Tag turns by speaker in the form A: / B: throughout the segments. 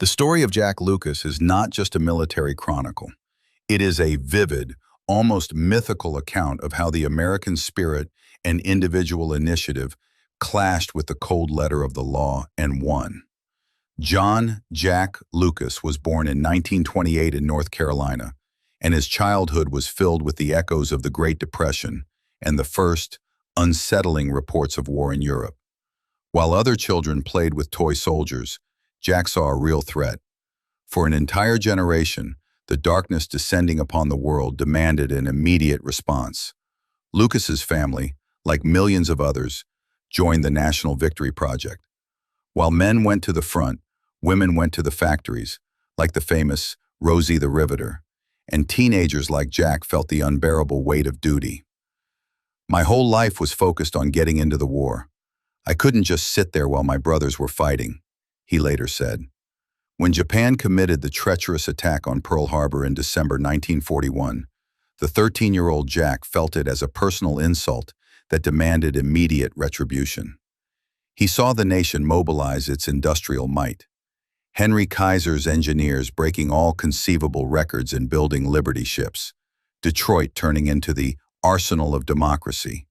A: The story of Jack Lucas is not just a military chronicle. It is a vivid, almost mythical account of how the American spirit and individual initiative clashed with the cold letter of the law and won. John Jack Lucas was born in 1928 in North Carolina, and his childhood was filled with the echoes of the Great Depression and the first, unsettling reports of war in Europe. While other children played with toy soldiers, Jack saw a real threat. For an entire generation, the darkness descending upon the world demanded an immediate response. Lucas's family, like millions of others, joined the National Victory Project. While men went to the front, women went to the factories, like the famous Rosie the Riveter, and teenagers like Jack felt the unbearable weight of duty. My whole life was focused on getting into the war. I couldn't just sit there while my brothers were fighting, he later said. When Japan committed the treacherous attack on Pearl Harbor in December 1941, the 13-year-old Jack felt it as a personal insult that demanded immediate retribution. He saw the nation mobilize its industrial might. Henry Kaiser's engineers breaking all conceivable records in building Liberty ships, Detroit turning into the arsenal of democracy,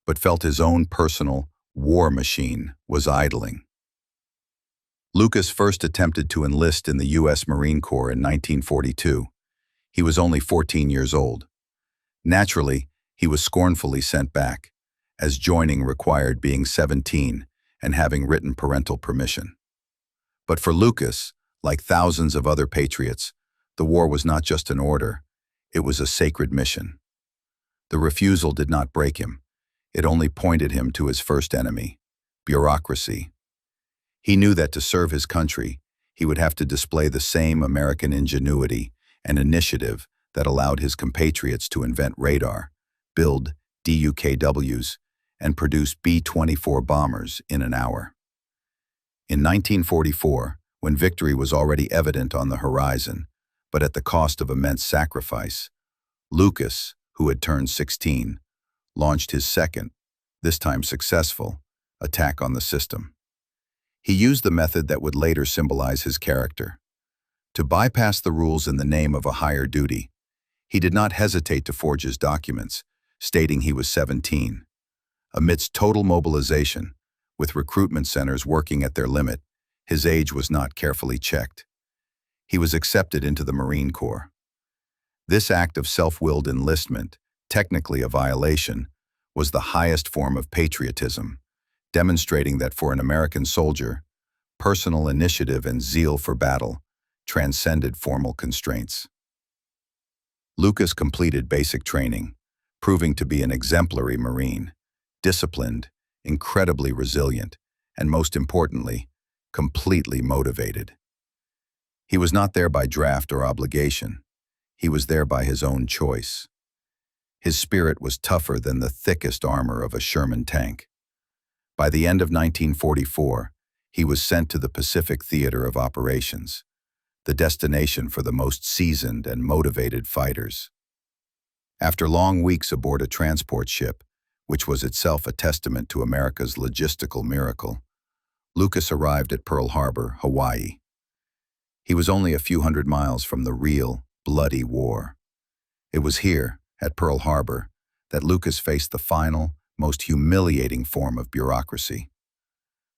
A: but felt his own personal war machine was idling. Lucas first attempted to enlist in the U.S. Marine Corps in 1942. He was only 14 years old. Naturally, he was scornfully sent back, as joining required being 17 and having written parental permission. But for Lucas, like thousands of other patriots, the war was not just an order, it was a sacred mission. The refusal did not break him. It only pointed him to his first enemy, bureaucracy. He knew that to serve his country, he would have to display the same American ingenuity and initiative that allowed his compatriots to invent radar, build DUKWs, and produce B-24 bombers in an hour. In 1944, when victory was already evident on the horizon, but at the cost of immense sacrifice, Lucas, who had turned 16, launched his second, this time successful, attack on the system. He used the method that would later symbolize his character. To bypass the rules in the name of a higher duty, he did not hesitate to forge his documents, stating he was 17. Amidst total mobilization, with recruitment centers working at their limit, his age was not carefully checked. He was accepted into the Marine Corps. This act of self-willed enlistment, technically a violation, was the highest form of patriotism, demonstrating that for an American soldier, personal initiative and zeal for battle transcended formal constraints. Lucas completed basic training, proving to be an exemplary Marine, disciplined, incredibly resilient, and most importantly, completely motivated. He was not there by draft or obligation. He was there by his own choice. His spirit was tougher than the thickest armor of a Sherman tank. By the end of 1944, he was sent to the Pacific Theater of Operations, the destination for the most seasoned and motivated fighters. After long weeks aboard a transport ship, which was itself a testament to America's logistical miracle, Lucas arrived at Pearl Harbor, Hawaii. He was only a few hundred miles from the real, bloody war. It was here, at Pearl Harbor, that Lucas faced the final, most humiliating form of bureaucracy.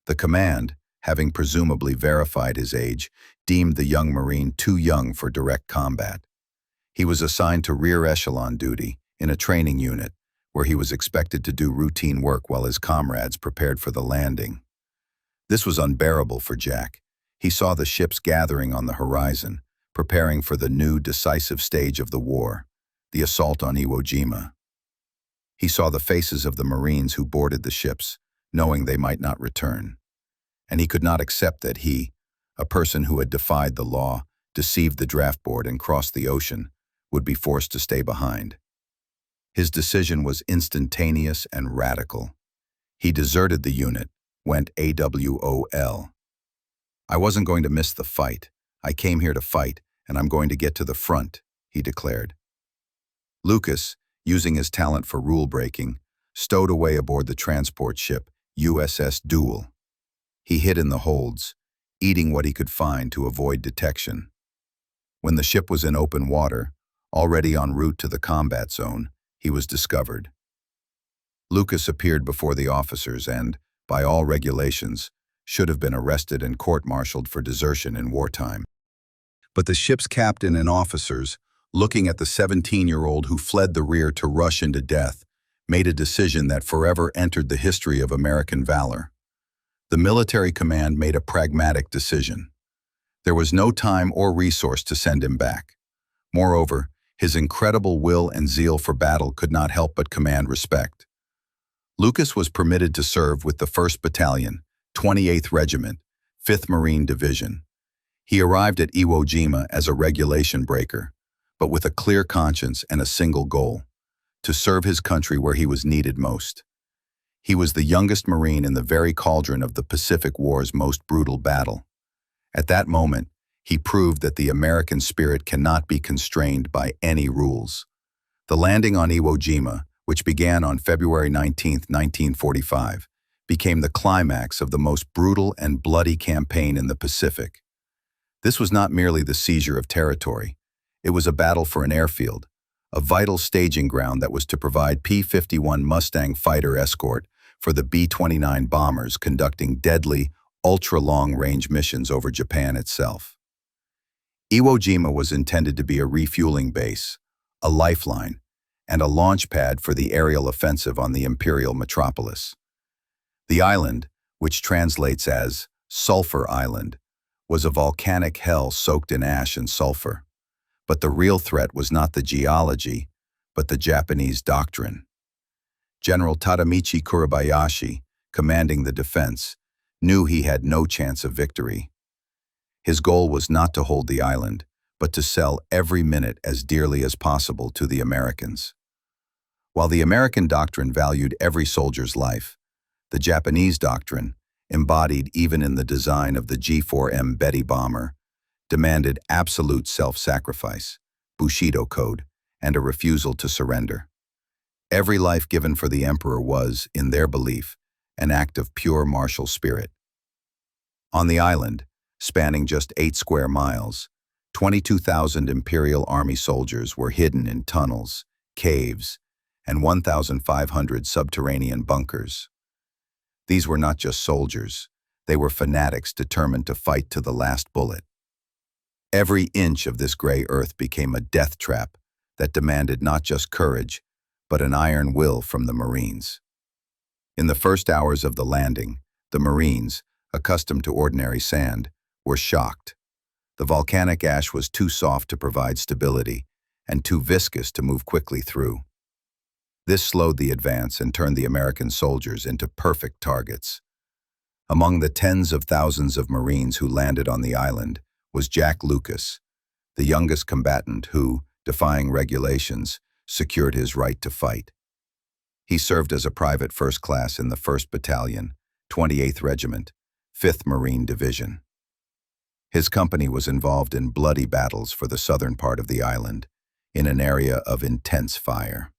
A: The command, having presumably verified his age, deemed the young Marine too young for direct combat. He was assigned to rear echelon duty in a training unit, where he was expected to do routine work while his comrades prepared for the landing. This was unbearable for Jack. He saw the ships gathering on the horizon, preparing for the new decisive stage of the war, the assault on Iwo Jima. He saw the faces of the Marines who boarded the ships, knowing they might not return. And he could not accept that he, a person who had defied the law, deceived the draft board and crossed the ocean, would be forced to stay behind. His decision was instantaneous and radical. He deserted the unit, went AWOL. "I wasn't going to miss the fight. I came here to fight, and I'm going to get to the front," he declared. Lucas, using his talent for rule-breaking, stowed away aboard the transport ship USS Duel. He hid in the holds, eating what he could find to avoid detection. When the ship was in open water, already en route to the combat zone, he was discovered. Lucas appeared before the officers and, by all regulations, should have been arrested and court-martialed for desertion in wartime. But the ship's captain and officers, looking at the 17-year-old who fled the rear to rush into death, made a decision that forever entered the history of American valor. The military command made a pragmatic decision. There was no time or resource to send him back. Moreover, his incredible will and zeal for battle could not help but command respect. Lucas was permitted to serve with the 1st Battalion, 28th Regiment, 5th Marine Division. He arrived at Iwo Jima as a regulation breaker, but with a clear conscience and a single goal: to serve his country where he was needed most. He was the youngest Marine in the very cauldron of the Pacific War's most brutal battle. At that moment, he proved that the American spirit cannot be constrained by any rules. The landing on Iwo Jima, which began on February 19, 1945, became the climax of the most brutal and bloody campaign in the Pacific. This was not merely the seizure of territory. It was a battle for an airfield, a vital staging ground that was to provide P-51 Mustang fighter escort for the B-29 bombers conducting deadly, ultra-long-range missions over Japan itself. Iwo Jima was intended to be a refueling base, a lifeline, and a launch pad for the aerial offensive on the imperial metropolis. The island, which translates as Sulphur Island, was a volcanic hell soaked in ash and sulfur. But the real threat was not the geology, but the Japanese doctrine. General Tadamichi Kuribayashi, commanding the defense, knew he had no chance of victory. His goal was not to hold the island, but to sell every minute as dearly as possible to the Americans. While the American doctrine valued every soldier's life, the Japanese doctrine, embodied even in the design of the G-4M Betty bomber, demanded absolute self-sacrifice, Bushido code, and a refusal to surrender. Every life given for the emperor was, in their belief, an act of pure martial spirit. On the island, spanning just 8 square miles, 22,000 Imperial Army soldiers were hidden in tunnels, caves, and 1,500 subterranean bunkers. These were not just soldiers, they were fanatics determined to fight to the last bullet. Every inch of this gray earth became a death trap that demanded not just courage, but an iron will from the Marines. In the first hours of the landing, the Marines, accustomed to ordinary sand, were shocked. The volcanic ash was too soft to provide stability and too viscous to move quickly through. This slowed the advance and turned the American soldiers into perfect targets. Among the tens of thousands of Marines who landed on the island was Jack Lucas, the youngest combatant who, defying regulations, secured his right to fight. He served as a private first class in the 1st Battalion, 28th Regiment, 5th Marine Division. His company was involved in bloody battles for the southern part of the island, in an area of intense fire.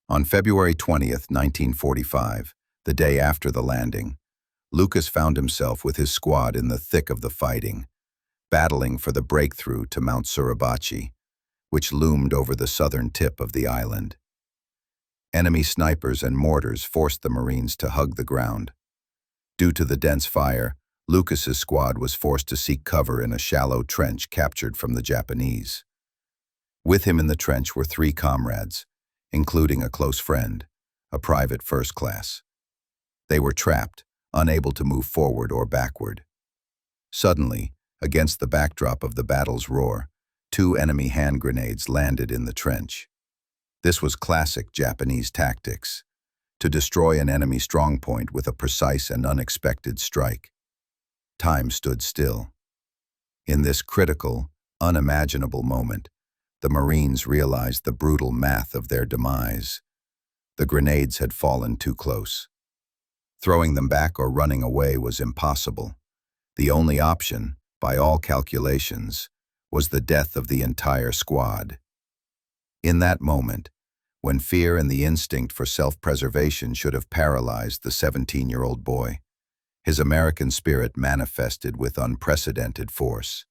A: On February 20th, 1945, the day after the landing, Lucas found himself with his squad in the thick of the fighting, battling for the breakthrough to Mount Suribachi, which loomed over the southern tip of the island. Enemy snipers and mortars forced the Marines to hug the ground. Due to the dense fire, Lucas's squad was forced to seek cover in a shallow trench captured from the Japanese. With him in the trench were 3 comrades, including a close friend, a private first class. They were trapped, unable to move forward or backward. Suddenly, against the backdrop of the battle's roar, 2 enemy hand grenades landed in the trench. This was classic Japanese tactics, to destroy an enemy strongpoint with a precise and unexpected strike. Time stood still. In this critical, unimaginable moment, the Marines realized the brutal math of their demise. The grenades had fallen too close. Throwing them back or running away was impossible. The only option, by all calculations, was the death of the entire squad. In that moment, when fear and the instinct for self-preservation should have paralyzed the 17-year-old boy, His American spirit manifested with unprecedented force.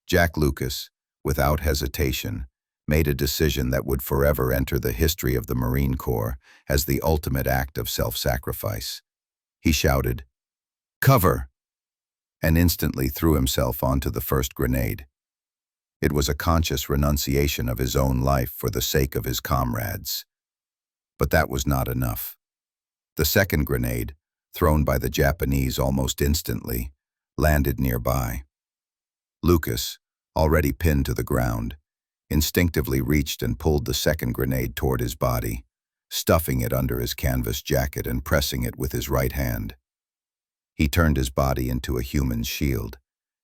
A: Jack Lucas, without hesitation, made a decision that would forever enter the history of the Marine Corps as the ultimate act of self-sacrifice. He shouted, "Cover!" and instantly threw himself onto the first grenade. It was a conscious renunciation of his own life for the sake of his comrades. But that was not enough. The second grenade, thrown by the Japanese almost instantly, landed nearby. Lucas, already pinned to the ground, instinctively reached and pulled the second grenade toward his body, stuffing it under his canvas jacket and pressing it with his right hand. He turned his body into a human shield,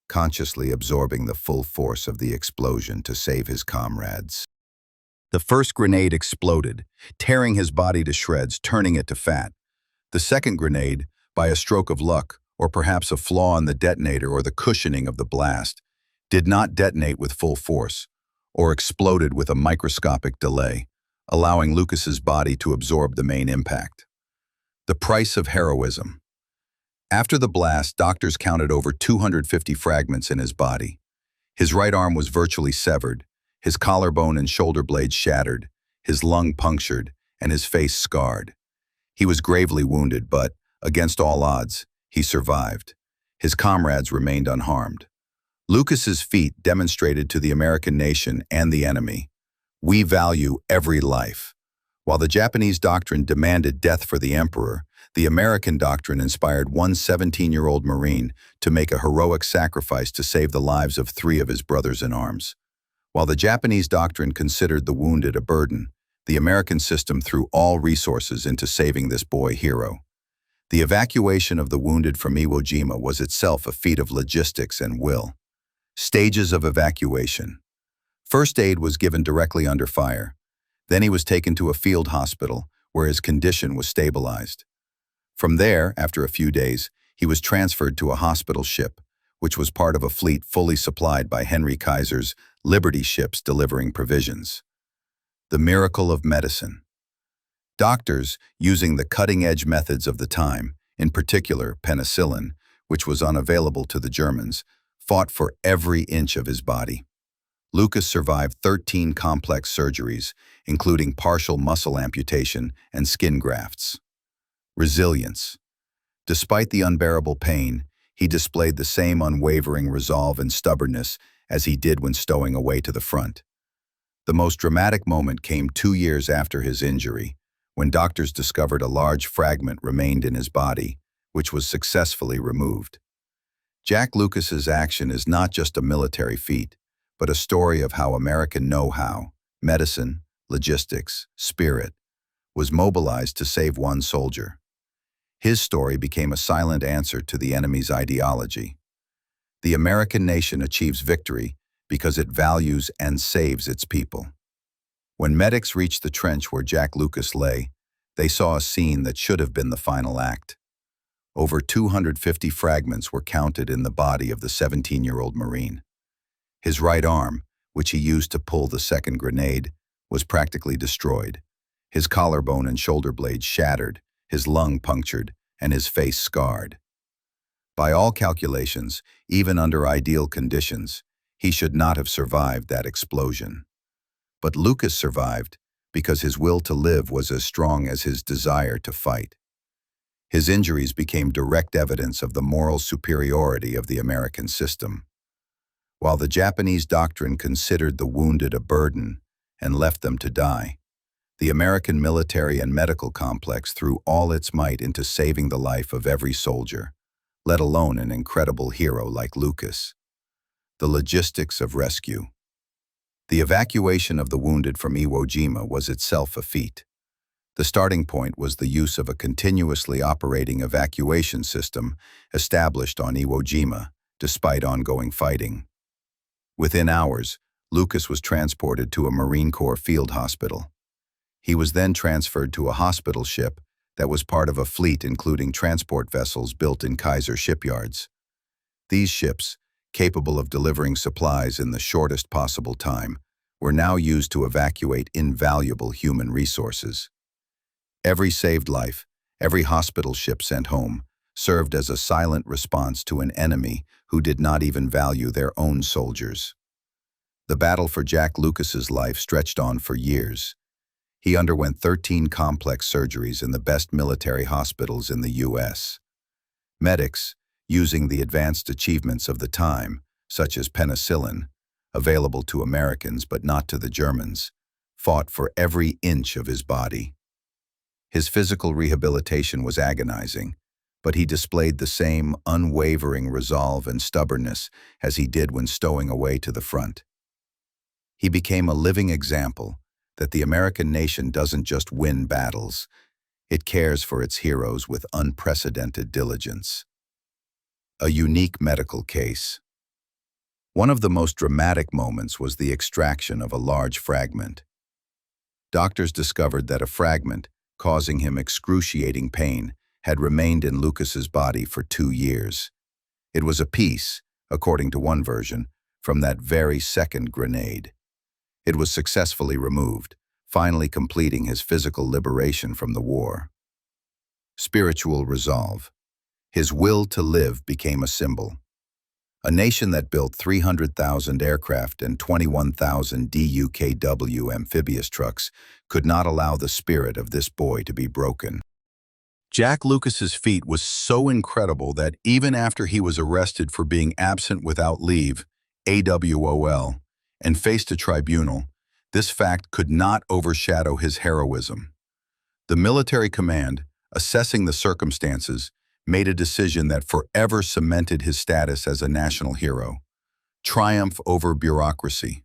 A: consciously absorbing the full force of the explosion to save his comrades. The first grenade exploded, tearing his body to shreds, turning it to fat. The second grenade, by a stroke of luck, or perhaps a flaw in the detonator or the cushioning of the blast, did not detonate with full force, or exploded with a microscopic delay, allowing Lucas's body to absorb the main impact. The price of heroism. After the blast, doctors counted over 250 fragments in his body. His right arm was virtually severed, his collarbone and shoulder blades shattered, his lung punctured, and his face scarred. He was gravely wounded, but, against all odds, he survived. His comrades remained unharmed. Lucas's feat demonstrated to the American nation and the enemy, "We value every life." While the Japanese doctrine demanded death for the emperor, the American doctrine inspired one 17-year-old Marine to make a heroic sacrifice to save the lives of 3 of his brothers in arms. While the Japanese doctrine considered the wounded a burden, the American system threw all resources into saving this boy hero. The evacuation of the wounded from Iwo Jima was itself a feat of logistics and will. Stages of evacuation. First aid was given directly under fire. Then he was taken to a field hospital, where his condition was stabilized. From there, after a few days, he was transferred to a hospital ship, which was part of a fleet fully supplied by Henry Kaiser's Liberty ships delivering provisions. The miracle of medicine. Doctors, using the cutting-edge methods of the time, in particular penicillin, which was unavailable to the Germans, fought for every inch of his body. Lucas survived 13 complex surgeries, including partial muscle amputation and skin grafts. Resilience. Despite the unbearable pain, he displayed the same unwavering resolve and stubbornness as he did when stowing away to the front. The most dramatic moment came 2 years after his injury, when doctors discovered a large fragment remained in his body, which was successfully removed. Jack Lucas's action is not just a military feat, but a story of how American know-how, medicine, logistics, spirit, was mobilized to save one soldier. His story became a silent answer to the enemy's ideology. The American nation achieves victory because it values and saves its people. When medics reached the trench where Jack Lucas lay, they saw a scene that should have been the final act. Over 250 fragments were counted in the body of the 17-year-old Marine. His right arm, which he used to pull the second grenade, was practically destroyed. His collarbone and shoulder blades shattered, his lung punctured, and his face scarred. By all calculations, even under ideal conditions, he should not have survived that explosion. But Lucas survived because his will to live was as strong as his desire to fight. His injuries became direct evidence of the moral superiority of the American system. While the Japanese doctrine considered the wounded a burden and left them to die, the American military and medical complex threw all its might into saving the life of every soldier, let alone an incredible hero like Lucas. The logistics of rescue. The evacuation of the wounded from Iwo Jima was itself a feat. The starting point was the use of a continuously operating evacuation system established on Iwo Jima, despite ongoing fighting. Within hours, Lucas was transported to a Marine Corps field hospital. He was then transferred to a hospital ship that was part of a fleet including transport vessels built in Kaiser shipyards. These ships, capable of delivering supplies in the shortest possible time, were now used to evacuate invaluable human resources. Every saved life, every hospital ship sent home, served as a silent response to an enemy who did not even value their own soldiers. The battle for Jack Lucas's life stretched on for years. He underwent 13 complex surgeries in the best military hospitals in the U.S. Medics, using the advanced achievements of the time, such as penicillin, available to Americans but not to the Germans, fought for every inch of his body. His physical rehabilitation was agonizing, but he displayed the same unwavering resolve and stubbornness as he did when stowing away to the front. He became a living example that the American nation doesn't just win battles, it cares for its heroes with unprecedented diligence. A unique medical case. One of the most dramatic moments was the extraction of a large fragment. Doctors discovered that a fragment, causing him excruciating pain, had remained in Lucas's body for 2 years. It was a piece, according to one version, from that very second grenade. It was successfully removed, finally completing his physical liberation from the war. Spiritual resolve. His will to live became a symbol. A nation that built 300,000 aircraft and 21,000 DUKW amphibious trucks could not allow the spirit of this boy to be broken. Jack Lucas's feat was so incredible that even after he was arrested for being absent without leave, AWOL, and faced a tribunal, this fact could not overshadow his heroism. The military command, assessing the circumstances, made a decision that forever cemented his status as a national hero. Triumph over bureaucracy.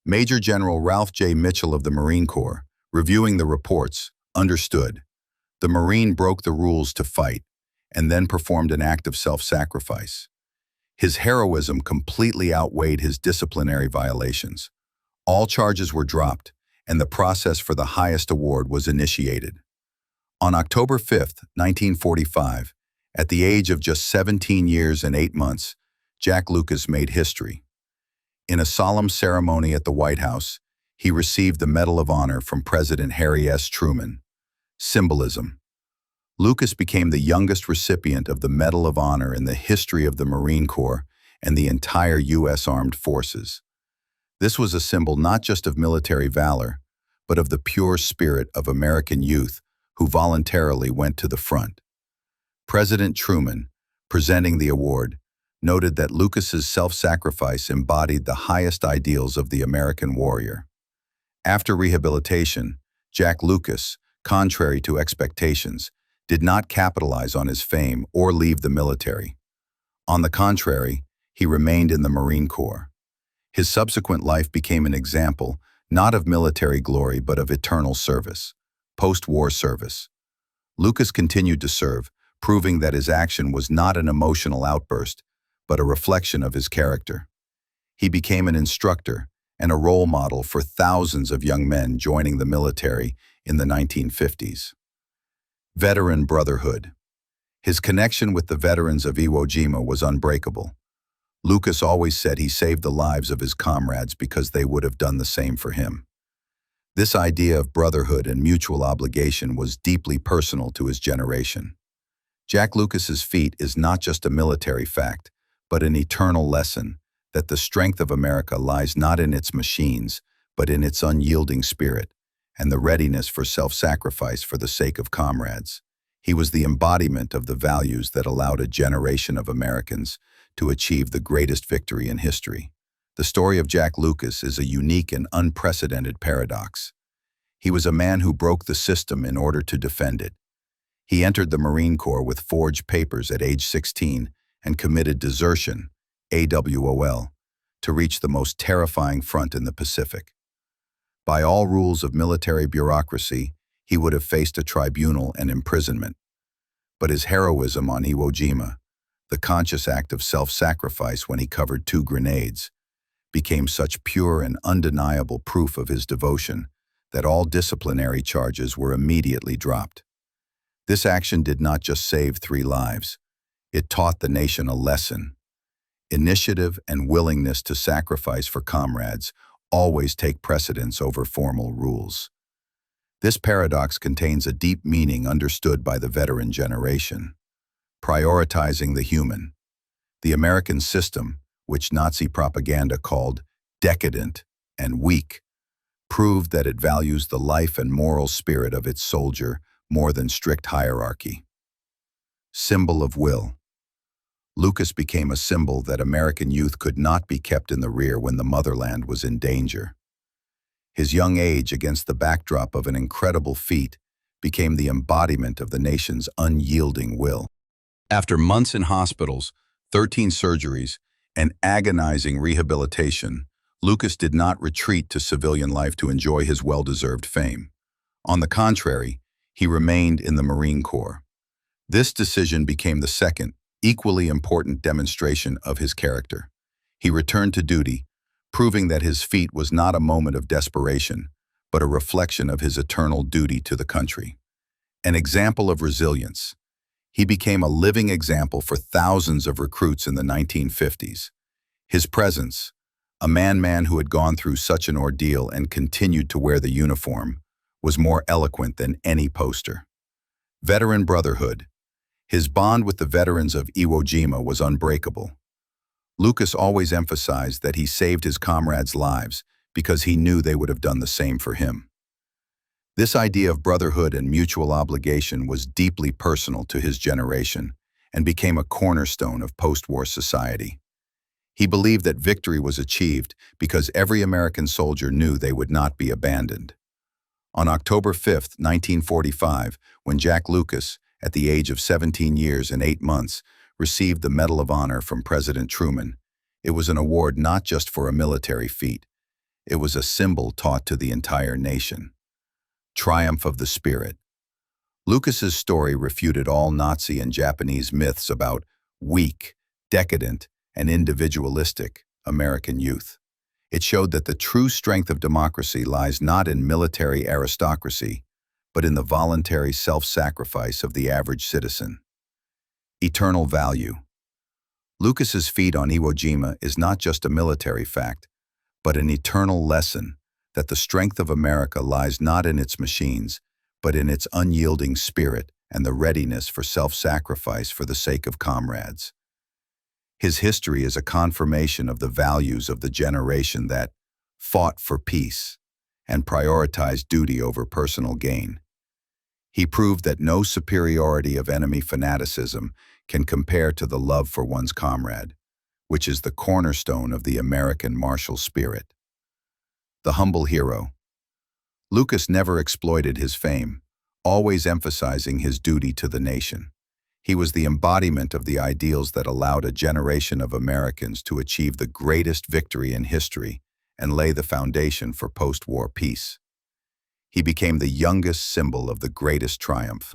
A: Major General Ralph J. Mitchell of the Marine Corps, reviewing the reports, understood. The Marine broke the rules to fight, and then performed an act of self-sacrifice. His heroism completely outweighed his disciplinary violations. All charges were dropped, and the process for the highest award was initiated. On October 5, 1945, at the age of just 17 years and 8 months, Jack Lucas made history. In a solemn ceremony at the White House, he received the Medal of Honor from President Harry S. Truman. Symbolism. Lucas became the youngest recipient of the Medal of Honor in the history of the Marine Corps and the entire U.S. Armed Forces. This was a symbol not just of military valor, but of the pure spirit of American youth who voluntarily went to the front. President Truman, presenting the award, noted that Lucas's self-sacrifice embodied the highest ideals of the American warrior. After rehabilitation, Jack Lucas, contrary to expectations, did not capitalize on his fame or leave the military. On the contrary, he remained in the Marine Corps. His subsequent life became an example, not of military glory but of eternal service, post-war service. Lucas continued to serve, proving that his action was not an emotional outburst, but a reflection of his character. He became an instructor and a role model for thousands of young men joining the military in the 1950s. Veteran brotherhood. His connection with the veterans of Iwo Jima was unbreakable. Lucas always said he saved the lives of his comrades because they would have done the same for him. This idea of brotherhood and mutual obligation was deeply personal to his generation. Jack Lucas's feat is not just a military fact, but an eternal lesson that the strength of America lies not in its machines, but in its unyielding spirit and the readiness for self-sacrifice for the sake of comrades. He was the embodiment of the values that allowed a generation of Americans to achieve the greatest victory in history. The story of Jack Lucas is a unique and unprecedented paradox. He was a man who broke the system in order to defend it. He entered the Marine Corps with forged papers at age 16 and committed desertion, AWOL, to reach the most terrifying front in the Pacific. By all rules of military bureaucracy, he would have faced a tribunal and imprisonment. But his heroism on Iwo Jima, the conscious act of self-sacrifice when he covered 2 grenades, became such pure and undeniable proof of his devotion that all disciplinary charges were immediately dropped. This action did not just save 3 lives, it taught the nation a lesson. Initiative and willingness to sacrifice for comrades always take precedence over formal rules. This paradox contains a deep meaning understood by the veteran generation. prioritizing the human. The American system, which Nazi propaganda called decadent and weak, proved that it values the life and moral spirit of its soldier more than strict hierarchy. Symbol of will. Lucas became a symbol that American youth could not be kept in the rear when the motherland was in danger. His young age, against the backdrop of an incredible feat, became the embodiment of the nation's unyielding will. After months in hospitals, 13 surgeries, and agonizing rehabilitation, Lucas did not retreat to civilian life to enjoy his well-deserved fame. On the contrary, he remained in the Marine Corps. This decision became the second, equally important demonstration of his character. He returned to duty, proving that his feat was not a moment of desperation, but a reflection of his eternal duty to the country. An example of resilience. He became a living example for thousands of recruits in the 1950s. His presence, a man who had gone through such an ordeal and continued to wear the uniform, was more eloquent than any poster. Veteran brotherhood. His bond with the veterans of Iwo Jima was unbreakable. Lucas always emphasized that he saved his comrades' lives because he knew they would have done the same for him. This idea of brotherhood and mutual obligation was deeply personal to his generation and became a cornerstone of post-war society. He believed that victory was achieved because every American soldier knew they would not be abandoned. On October 5, 1945, when Jack Lucas, at the age of 17 years and 8 months, received the Medal of Honor from President Truman, it was an award not just for a military feat. It was a symbol taught to the entire nation. Triumph of the spirit. Lucas's story refuted all Nazi and Japanese myths about weak, decadent, and individualistic American youth. It showed that the true strength of democracy lies not in military aristocracy, but in the voluntary self-sacrifice of the average citizen. Eternal value. Lucas's feat on Iwo Jima is not just a military fact, but an eternal lesson that the strength of America lies not in its machines, but in its unyielding spirit and the readiness for self-sacrifice for the sake of comrades. His history is a confirmation of the values of the generation that fought for peace and prioritized duty over personal gain. He proved that no superiority of enemy fanaticism can compare to the love for one's comrade, which is the cornerstone of the American martial spirit. The humble hero. Lucas never exploited his fame, always emphasizing his duty to the nation. He was the embodiment of the ideals that allowed a generation of Americans to achieve the greatest victory in history and lay the foundation for post-war peace. He became the youngest symbol of the greatest triumph.